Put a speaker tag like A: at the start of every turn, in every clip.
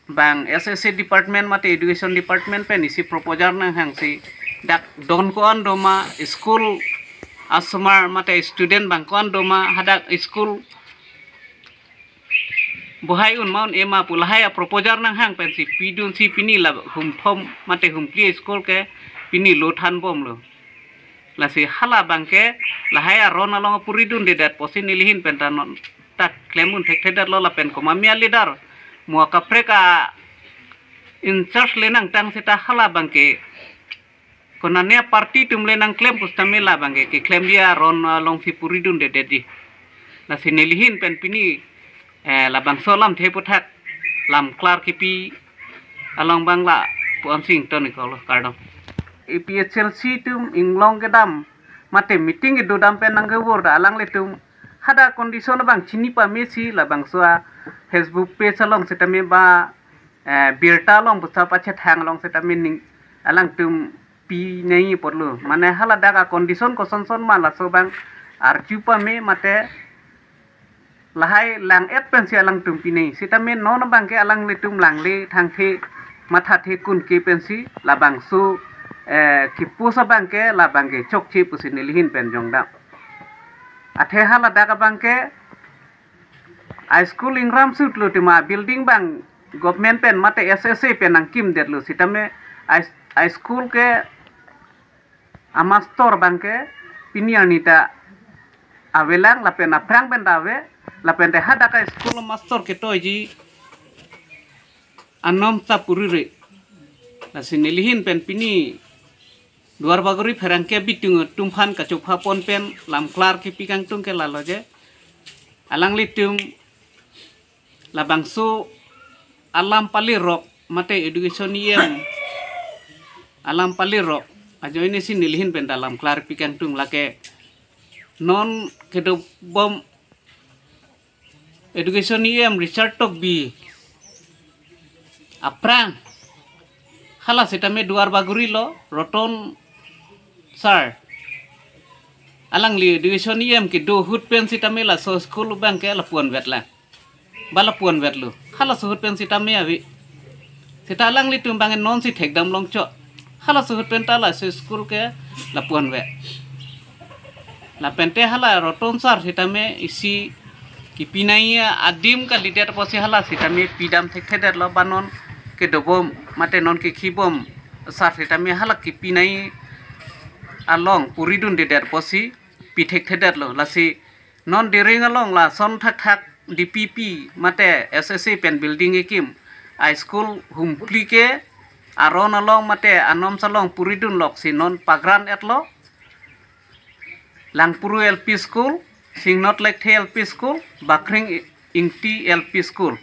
A: bang SSC department mate education department pen isi proposal nang hang si dak don koan doma school asmar mate student bang koan doma hadak school buhai un maun ema pulahai a proposal nang hang pen si pidun si pini la hum thom mate hum pli school ke pini lo than bom lo la si hala bangke lahai a ron along puridun de dat posin nilihin pen tanon tak klemun thek thedar lo la pen ko mamia leader mua kapreka in charge lenang tang sita hala bangke konania party tum lenang klaim pustamela bangke ke klaim dia ron long si puridun de dedi la si nilihin pen pini la bang solam the puthak lam klar kipi along bangla puan sing ton ko kardom EPHLC tum inglong gedam mate meeting do dam pen nang gebor da alang letum hada kondisyon bang chini pa mesi la bang soa Facebook page along seta me ba birta long busa pache thang long seta me ning alang tum pi nei porlu mane hala daga kondisyon ko son ma la so bang ar chupa me mate lahai lang et pen si alang tum pi nei seta me non bang ke alang le tum lang le thang the matha the kun ke pen si la bang su ki pusa bang ke la bang ke chok chi pusi nilihin pen jong da athe hala daga bang ke high school ingram sut lu tima building bang government pen mate SSC pen ang kim det lu sitame high school ke amastor bang ke pinianita avelang la pen aprang pen dawe la pen de hada ka school master ke toji anom ta purire la sinilihin pen pini duar bagori ferang ke bitung tumpan ka chupha pon pen lam klar ke pikang tung ke lalo je alang litum labang su alam palirok mate education yem alam palirok ajo ini sin nilihin pen dalam klar pikang tung lake non kedo bom education yem research tok bi aprang hala setame duar bagori lo roton sir alang li education yem ki do hut pen sitame la so school bang ke la puan vet la bala puan vet lu hala so hut pen sitame avi sita alang li tumbang non si thek dam long cho hala so hut pen ta la so school ke la puan vet la pente hala roton sir sitame isi ki pinai adim ka lider posi hala sitame pidam thek theder lo banon ke dobom mate non ke khibom sar sitame hala ki pinai along puridun de der posi pithek theder lo lasi non dering along la son thak thak DPP mate SSC pen building ekim high school humplike aron along mate anom salong puridun lok si non pagran etlo langpuru LP school singnot lek the LP school bakring ingti LP school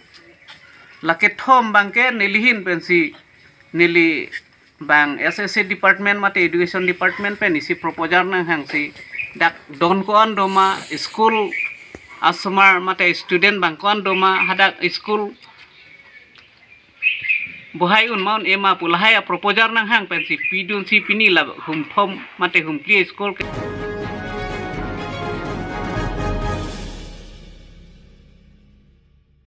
A: lake thom bangke nilihin pensi nili bang SSC department mate education department pen isi proposal nang hang si dak don koan doma school asmar mate student bang koan doma hadak school buhai un maun ema pulahai a proposal nang hang pen si pidun si pini la hum thom mate hum pli school